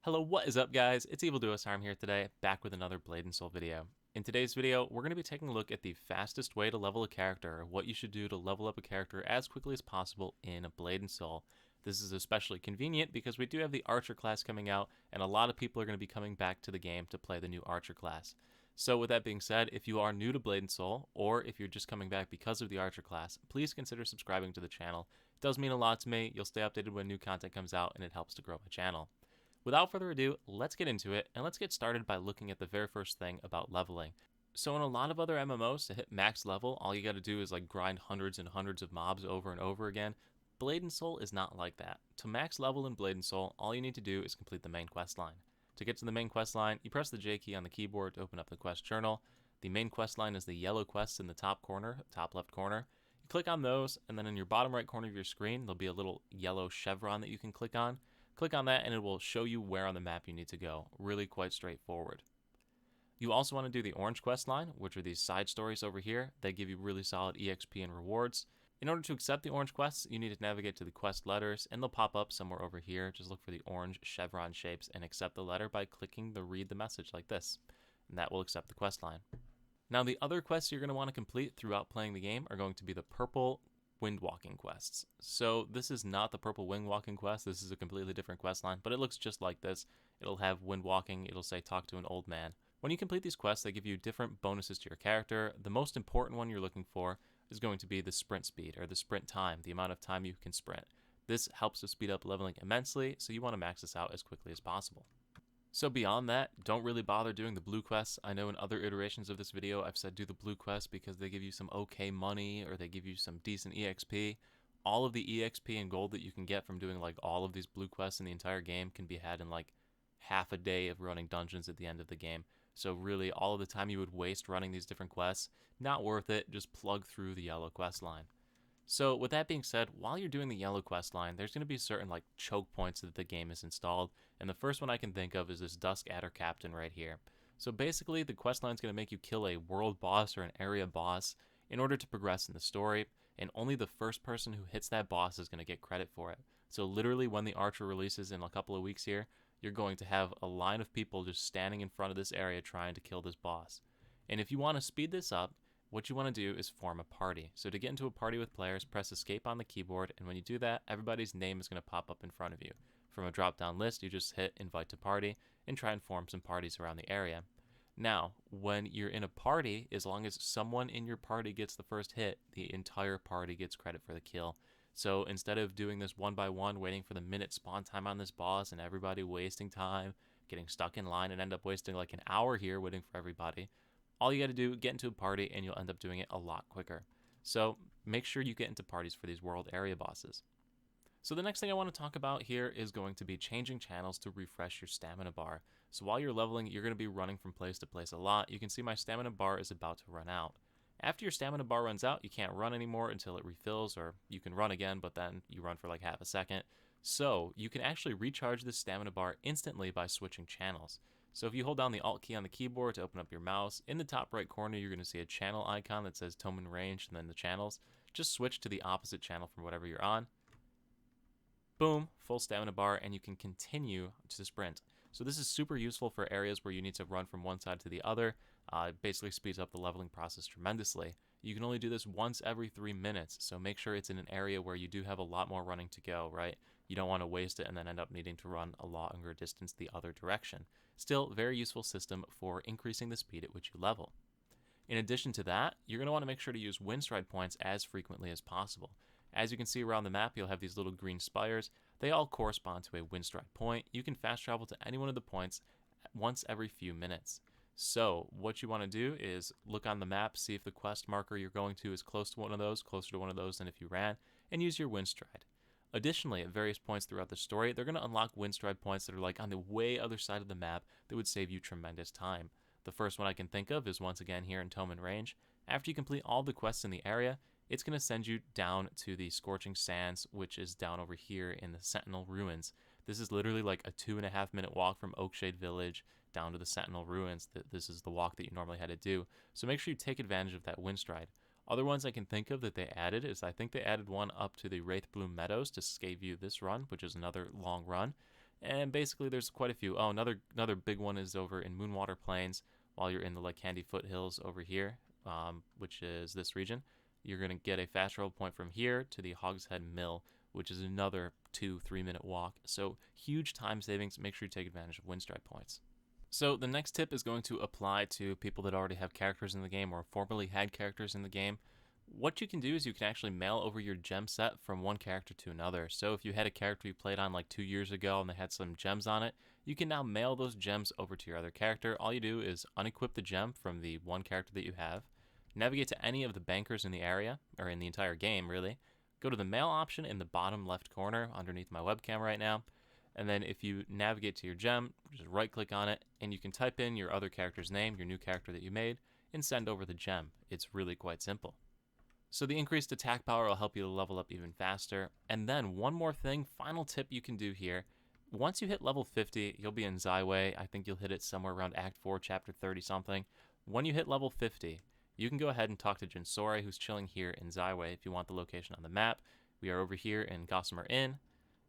Hello, what is up guys? It's Evil Duosarm here today, back with another Blade and Soul video. In today's video, we're going to be taking a look at the fastest way to level a character, what you should do to level up a character as quickly as possible in Blade and Soul. This is especially convenient because we do have the Archer class coming out, and a lot of people are going to be coming back to the game to play the new Archer class. So with that being said, if you are new to Blade and Soul, or if you're just coming back because of the Archer class, please consider subscribing to the channel. It does mean a lot to me, you'll stay updated when new content comes out, and it helps to grow my channel. Without further ado, let's get into it, and let's get started by looking at the very first thing about leveling. So in a lot of other MMOs, to hit max level, all you gotta do is like grind hundreds and hundreds of mobs over and over again. Blade and Soul is not like that. To max level in Blade and Soul, all you need to do is complete the main quest line. To get to the main quest line, you press the J key on the keyboard to open up the quest journal. The main quest line is the yellow quests in the top corner, top left corner. You click on those, and then in your bottom right corner of your screen, there'll be a little yellow chevron that you can click on. Click on that and it will show you where on the map you need to go. Really quite straightforward. You also want to do the orange quest line, which are these side stories over here. They give you really solid EXP and rewards. In order to accept the orange quests, you need to navigate to the quest letters, and they'll pop up somewhere over here. Just look for the orange chevron shapes and accept the letter by clicking the read the message like this, and that will accept the quest line. Now the other quests you're going to want to complete throughout playing the game are going to be the purple windwalking quests. So this is not the purple windwalking quest, this is a completely different quest line, but it looks just like this. It'll have windwalking, it'll say talk to an old man. When you complete these quests, they give you different bonuses to your character. The most important one you're looking for is going to be the sprint speed, or the sprint time, the amount of time you can sprint. This helps to speed up leveling immensely, so you want to max this out as quickly as possible. So beyond that, don't really bother doing the blue quests. I know in other iterations of this video I've said do the blue quests because they give you some okay money or they give you some decent EXP. All of the EXP and gold that you can get from doing like all of these blue quests in the entire game can be had in like half a day of running dungeons at the end of the game. So really all of the time you would waste running these different quests, not worth it, just plug through the yellow quest line. So with that being said, while you're doing the yellow quest line, there's going to be certain like choke points that the game has installed, and the first one I can think of is this Dusk Adder Captain right here. So basically, the quest line is going to make you kill a world boss or an area boss in order to progress in the story, and only the first person who hits that boss is going to get credit for it. So literally, when the Archer releases in a couple of weeks here, you're going to have a line of people just standing in front of this area trying to kill this boss. And if you want to speed this up, what you want to do is form a party. So to get into a party with players, press escape on the keyboard, and when you do that, everybody's name is going to pop up in front of you. From a drop-down list, you just hit invite to party and try and form some parties around the area. Now, when you're in a party, as long as someone in your party gets the first hit, the entire party gets credit for the kill. So instead of doing this one by one, waiting for the minute spawn time on this boss and everybody wasting time, getting stuck in line and end up wasting like an hour here waiting for everybody, all you got to do, get into a party, and you'll end up doing it a lot quicker. So make sure you get into parties for these world area bosses. So the next thing I want to talk about here is going to be changing channels to refresh your stamina bar. So while you're leveling, you're going to be running from place to place a lot. You can see my stamina bar is about to run out. After your stamina bar runs out, you can't run anymore until it refills, or you can run again, but then you run for like half a second. So you can actually recharge this stamina bar instantly by switching channels. So if you hold down the Alt key on the keyboard to open up your mouse, in the top right corner you're going to see a channel icon that says Toman Range and then the channels. Just switch to the opposite channel from whatever you're on. Boom, full stamina bar, and you can continue to sprint. So this is super useful for areas where you need to run from one side to the other. It basically speeds up the leveling process tremendously. You can only do this once every 3 minutes, so make sure it's in an area where you do have a lot more running to go, right? You don't want to waste it and then end up needing to run a longer distance the other direction. Still, very useful system for increasing the speed at which you level. In addition to that, you're going to want to make sure to use Windstride points as frequently as possible. As you can see around the map, you'll have these little green spires. They all correspond to a Windstride point. You can fast travel to any one of the points once every few minutes. So what you want to do is look on the map, see if the quest marker you're going to is close to one of those, closer to one of those than if you ran, and use your Windstride. Additionally, at various points throughout the story, they're going to unlock Windstride points that are like on the way other side of the map that would save you tremendous time. The first one I can think of is once again here in Toman Range. After you complete all the quests in the area, it's going to send you down to the Scorching Sands, which is down over here in the Sentinel Ruins. This is literally like a 2.5 minute walk from Oakshade Village down to the Sentinel Ruins. This is the walk that you normally had to do. So make sure you take advantage of that Windstride. Other ones I can think of that they added is I think they added one up to the Wraithbloom Meadows to save you this run, which is another long run. And basically, there's quite a few. Oh, another big one is over in Moonwater Plains. While you're in the Candy Foothills over here, which is this region, you're gonna get a fast travel point from here to the Hogshead Mill, which is another 2-3 minute walk. So huge time savings. Make sure you take advantage of Windstrike points. So the next tip is going to apply to people that already have characters in the game or formerly had characters in the game. What you can do is you can actually mail over your gem set from one character to another. So if you had a character you played on like 2 years ago and they had some gems on it, you can now mail those gems over to your other character. All you do is unequip the gem from the one character that you have, navigate to any of the bankers in the area, or in the entire game really, go to the mail option in the bottom left corner underneath my webcam right now, and then if you navigate to your gem, just right click on it, and you can type in your other character's name, your new character that you made, and send over the gem. It's really quite simple. So the increased attack power will help you to level up even faster. And then one more thing, final tip you can do here. Once you hit level 50, you'll be in Zyway. I think you'll hit it somewhere around Act 4, Chapter 30 something. When you hit level 50, you can go ahead and talk to Jinsori, who's chilling here in Zyway if you want the location on the map. We are over here in Gossamer Inn,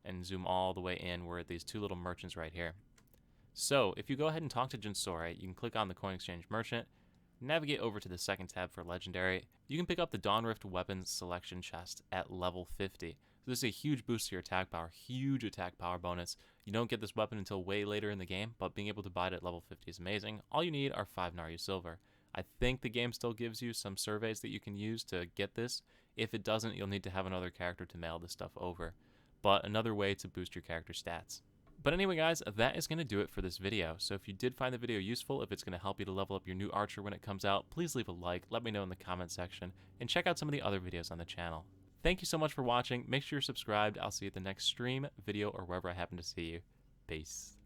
and zoom all the way in. We're at these two little merchants right here. So if you go ahead and talk to Jinsori, you can click on the Coin Exchange Merchant, navigate over to the second tab for Legendary. You can pick up the Dawnrift Weapons Selection Chest at level 50. So this is a huge boost to your attack power, huge attack power bonus. You don't get this weapon until way later in the game, but being able to buy it at level 50 is amazing. All you need are 5 Naryu Silver. I think the game still gives you some surveys that you can use to get this. If it doesn't, you'll need to have another character to mail this stuff over. But another way to boost your character stats. But anyway, guys, that is going to do it for this video. So if you did find the video useful, if it's going to help you to level up your new archer when it comes out, please leave a like, let me know in the comment section, and check out some of the other videos on the channel. Thank you so much for watching. Make sure you're subscribed. I'll see you at the next stream, video, or wherever I happen to see you. Peace.